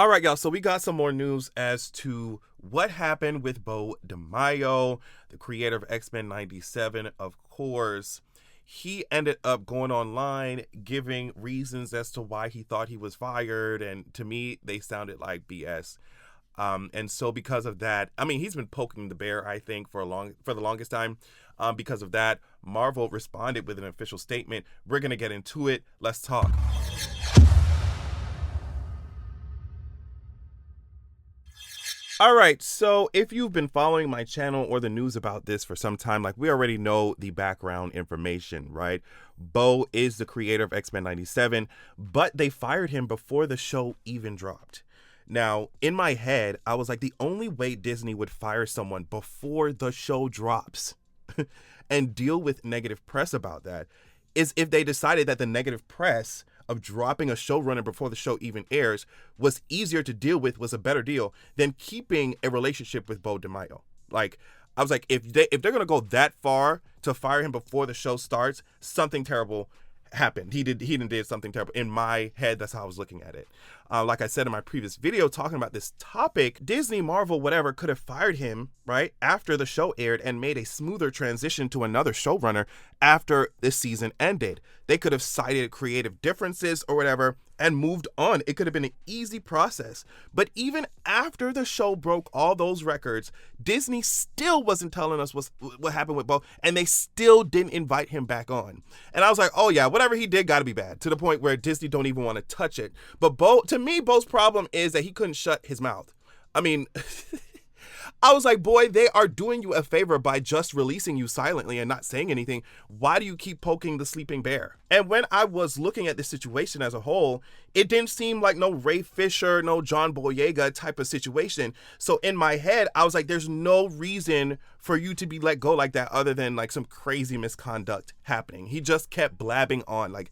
All right, y'all. So we got some more news as to what happened with Beau DeMayo, the creator of X-Men 97. Of course, he ended up going online giving reasons as to why he thought he was fired. And to me, they sounded like BS. And so because of that, I mean, he's been poking the bear, I think, for the longest time. Because of that, Marvel responded with an official statement. We're going to get into it. Let's talk. All right, so if you've been following my channel or the news about this for some time, like we already know the background information, right? Beau is the creator of X-Men 97, but they fired him before the show even dropped. Now, in my head, I was like, the only way Disney would fire someone before the show drops and deal with negative press about that is if they decided that the negative press of dropping a showrunner before the show even airs was easier to deal with, was a better deal than keeping a relationship with Bo DeMayo. Like, I was like, if they're gonna go that far to fire him before the show starts, something terrible happened. He did something terrible. In my head, that's how I was looking at it. Like I said in my previous video talking about this topic, Disney, Marvel, whatever, could have fired him, right, after the show aired and made a smoother transition to another showrunner after this season ended. They could have cited creative differences or whatever and moved on. It could have been an easy process. But even after the show broke all those records, Disney still wasn't telling us what happened with Beau, and they still didn't invite him back on. And I was like, oh yeah, whatever he did got to be bad, to the point where Disney don't even want to touch it. But Beau, to me, Beau's problem is that he couldn't shut his mouth. I mean, I was like, boy, they are doing you a favor by just releasing you silently and not saying anything. Why do you keep poking the sleeping bear? And when I was looking at the situation as a whole, it didn't seem like no Ray Fisher, no John Boyega type of situation. So in my head, I was like, there's no reason for you to be let go like that other than like some crazy misconduct happening. He just kept blabbing on like,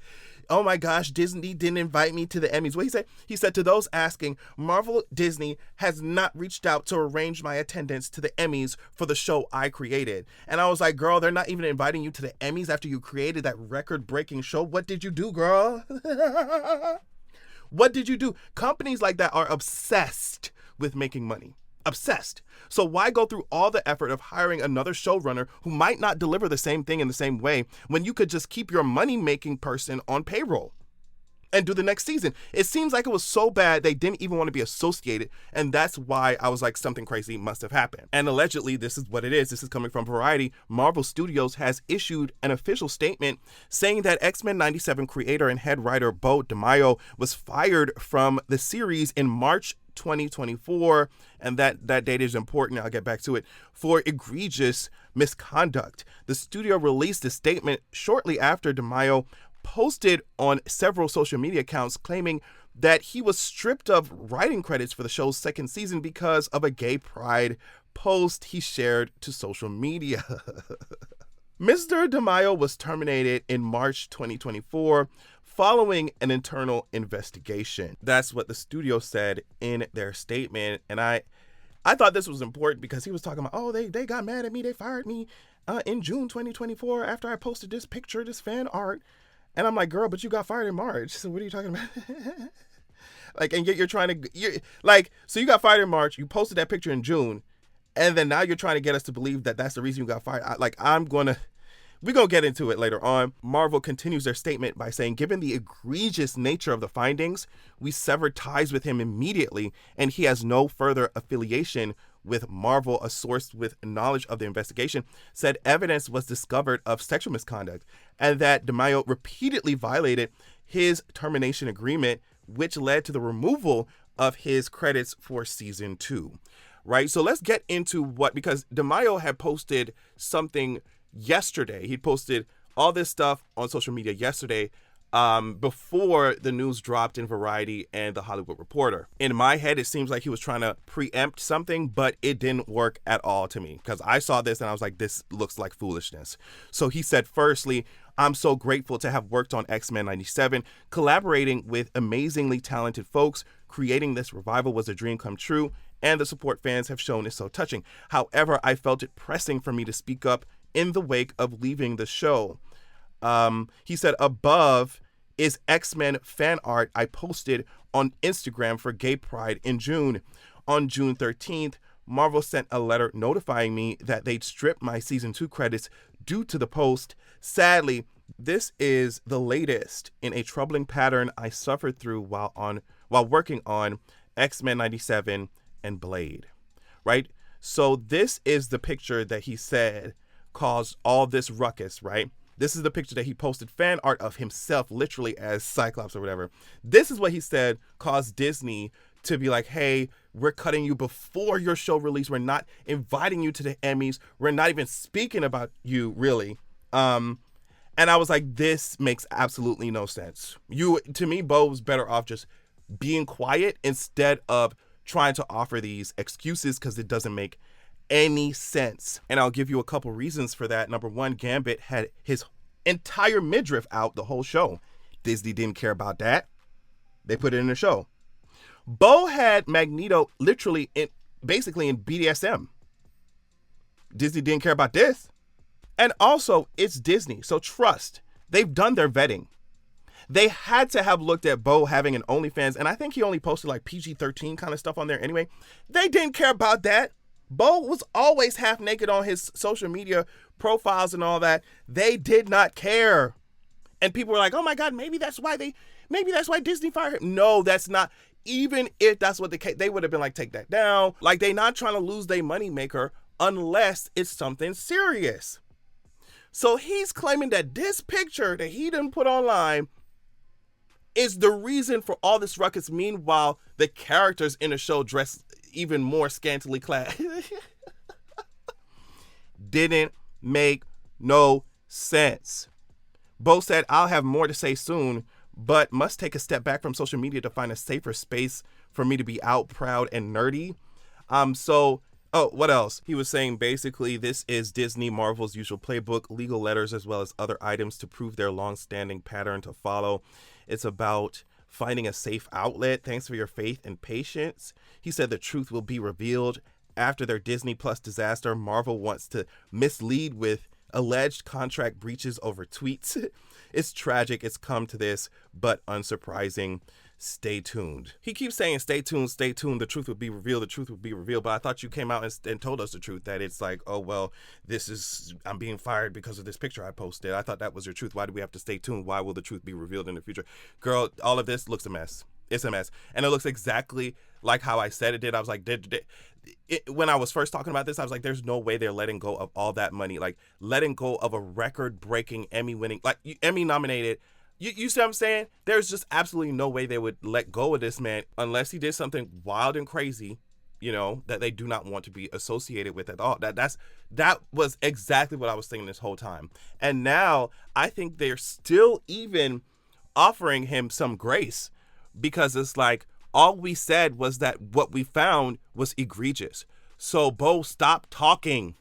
oh my gosh, Disney didn't invite me to the Emmys. What he said? He said, to those asking, Marvel Disney has not reached out to arrange my attendance to the Emmys for the show I created. And I was like, girl, they're not even inviting you to the Emmys after you created that record-breaking show. What did you do, girl? What did you do? Companies like that are obsessed with making money. Obsessed. So why go through all the effort of hiring another showrunner who might not deliver the same thing in the same way when you could just keep your money-making person on payroll and do the next season? It seems like it was so bad they didn't even want to be associated, and that's why I was like, something crazy must have happened. And allegedly, this is what it is. This is coming from Variety. Marvel Studios has issued an official statement saying that X-Men 97 creator and head writer Bo DeMayo was fired from the series in March 2024, and that date is important. I'll get back to it. For egregious misconduct. The studio released a statement shortly after DeMayo posted on several social media accounts claiming that he was stripped of writing credits for the show's second season because of a gay pride post he shared to social media. Mr. DeMayo was terminated in March 2024 following an internal investigation. That's what the studio said in their statement. And I thought this was important because he was talking about, oh, they got mad at me, they fired me in June 2024 after I posted this picture, this fan art. And I'm like, girl, but you got fired in March. So what are you talking about? Like, and yet so you got fired in March, you posted that picture in June, and then now you're trying to get us to believe that that's the reason you got fired. We're going to get into it later on. Marvel continues their statement by saying, given the egregious nature of the findings, we severed ties with him immediately, and he has no further affiliation with Marvel. A source with knowledge of the investigation said evidence was discovered of sexual misconduct and that DeMayo repeatedly violated his termination agreement, which led to the removal of his credits for season 2. Right? So let's get into because DeMayo had posted something yesterday. He posted all this stuff on social media yesterday before the news dropped in Variety and The Hollywood Reporter. In my head, it seems like he was trying to preempt something, but it didn't work at all to me because I saw this and I was like, this looks like foolishness. So he said, firstly, I'm so grateful to have worked on X-Men 97, collaborating with amazingly talented folks. Creating this revival was a dream come true, and the support fans have shown is so touching. However, I felt it pressing for me to speak up in the wake of leaving the show. He said, above is X-Men fan art I posted on Instagram for Gay Pride in June. On June 13th, Marvel sent a letter notifying me that they'd stripped my season 2 credits due to the post. Sadly, this is the latest in a troubling pattern I suffered through while working on X-Men 97 and Blade, right? So this is the picture that he said caused all this ruckus, right? This is the picture that he posted fan art of himself, literally as Cyclops or whatever. This is what he said caused Disney to be like, hey, we're cutting you before your show release. We're not inviting you to the Emmys. We're not even speaking about you, really. And I was like, this makes absolutely no sense. To me, Bo was better off just being quiet instead of trying to offer these excuses because it doesn't make any sense. And I'll give you a couple reasons for that. Number one, Gambit had his entire midriff out the whole show. Disney didn't care about that. They put it in the show. Bo had Magneto literally basically in BDSM. Disney didn't care about this. And also, it's Disney, so trust. They've done their vetting. They had to have looked at Bo having an OnlyFans, and I think he only posted like PG-13 kind of stuff on there anyway. They didn't care about that. Bo was always half naked on his social media profiles and all that. They did not care. And people were like, oh my God, maybe that's why Disney fired him. No, that's not. Even if that's what the case, they would have been like, take that down. Like, they not trying to lose their moneymaker unless it's something serious. So he's claiming that this picture that he didn't put online is the reason for all this ruckus. Meanwhile, the characters in the show dress even more scantily clad. Didn't make no sense. Bo said, I'll have more to say soon, but must take a step back from social media to find a safer space for me to be out, proud, and nerdy. What else? He was saying basically this is Disney Marvel's usual playbook, legal letters as well as other items to prove their long-standing pattern to follow. It's about finding a safe outlet. Thanks for your faith and patience. He said the truth will be revealed after their Disney Plus disaster. Marvel wants to mislead with alleged contract breaches over tweets. It's tragic it's come to this, but unsurprising. Stay tuned. He keeps saying, stay tuned, stay tuned. The truth will be revealed. The truth will be revealed. But I thought you came out and told us the truth, that it's like, oh, well, I'm being fired because of this picture I posted. I thought that was your truth. Why do we have to stay tuned? Why will the truth be revealed in the future? Girl, all of this looks a mess. It's a mess. And it looks exactly like how I said it did. I was like, when I was first talking about this, I was like, there's no way they're letting go of all that money. Like, letting go of a record-breaking Emmy-winning, like, Emmy-nominated. You see what I'm saying? There's just absolutely no way they would let go of this man unless he did something wild and crazy, that they do not want to be associated with at all. That was exactly what I was thinking this whole time. And now I think they're still even offering him some grace because it's like, all we said was that what we found was egregious. So, Bo, stop talking.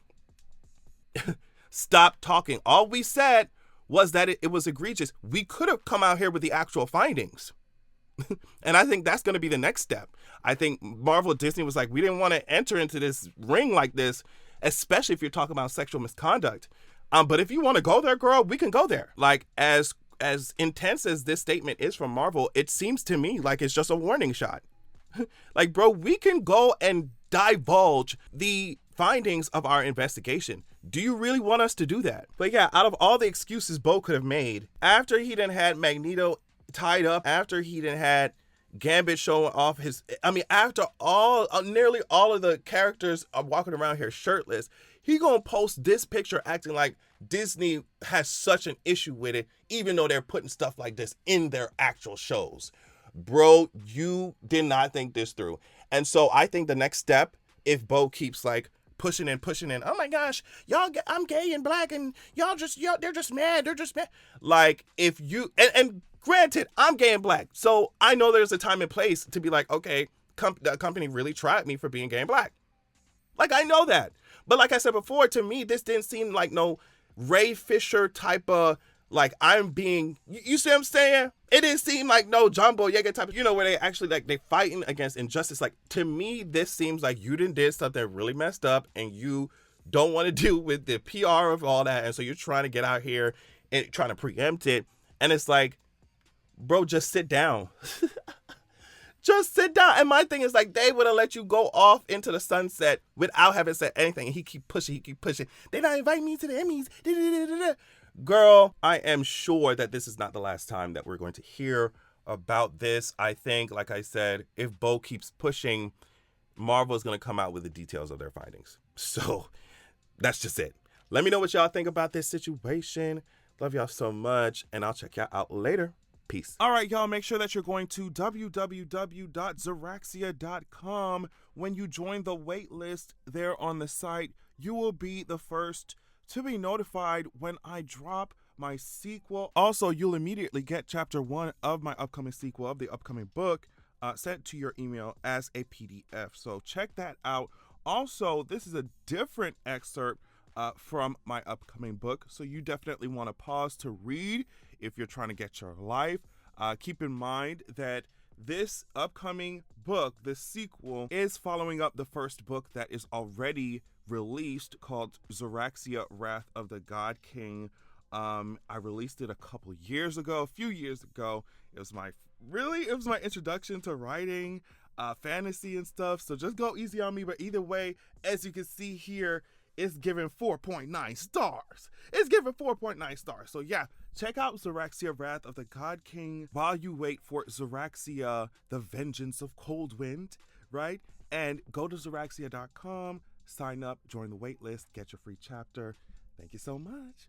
Stop talking. All we said was that it was egregious. We could have come out here with the actual findings. And I think that's going to be the next step. I think Marvel Disney was like, we didn't want to enter into this ring like this, especially if you're talking about sexual misconduct. But if you want to go there, girl, we can go there. Like, as intense as this statement is from Marvel, it seems to me like it's just a warning shot. Like, bro, we can go and divulge the findings of our investigation. Do you really want us to do that? But yeah, out of all the excuses Bo could have made, after he done had Magneto tied up, after he done had Gambit showing off after nearly all of the characters are walking around here shirtless, he gonna post this picture acting like Disney has such an issue with it, even though they're putting stuff like this in their actual shows. Bro, you did not think this through. And so I think the next step, if Bo keeps like pushing and, oh my gosh, y'all, I'm gay and black and they're just mad. Like, if you, and granted, I'm gay and black. So I know there's a time and place to be like, okay, the company really tried me for being gay and black. Like, I know that. But like I said before, to me, this didn't seem like no Ray Fisher type of, like, I'm being, you see what I'm saying? It didn't seem like no John Boyega type of, where they actually, like, they fighting against injustice. Like, to me, this seems like you did something really messed up and you don't want to deal with the PR of all that. And so you're trying to get out here and trying to preempt it. And it's like, bro, just sit down. Just sit down. And my thing is like, they would have let you go off into the sunset without having said anything. And he keep pushing. They not invite me to the Emmys. Girl, I am sure that this is not the last time that we're going to hear about this. I think, like I said, if Bo keeps pushing, Marvel is going to come out with the details of their findings. So that's just it. Let me know what y'all think about this situation. Love y'all so much, and I'll check y'all out later. Peace. All right, y'all, make sure that you're going to www.zeraxia.com. When you join the wait list there on the site, you will be the first to be notified when I drop my sequel. Also, you'll immediately get chapter 1 of my upcoming sequel of the upcoming book sent to your email as a PDF. So check that out. Also, this is a different excerpt from my upcoming book, so you definitely want to pause to read if you're trying to get your life. Keep in mind that this upcoming book, the sequel, is following up the first book that is already released called Zeraxia, Wrath of the God King. I released it a few years ago. It was my introduction to writing fantasy and stuff, so just go easy on me. But either way, as you can see here, it's given 4.9 stars. So yeah, check out Zeraxia, Wrath of the God King while you wait for Zeraxia, The Vengeance of Coldwind, right? And go to Zeraxia.com, sign up, join the wait list, get your free chapter. Thank you so much.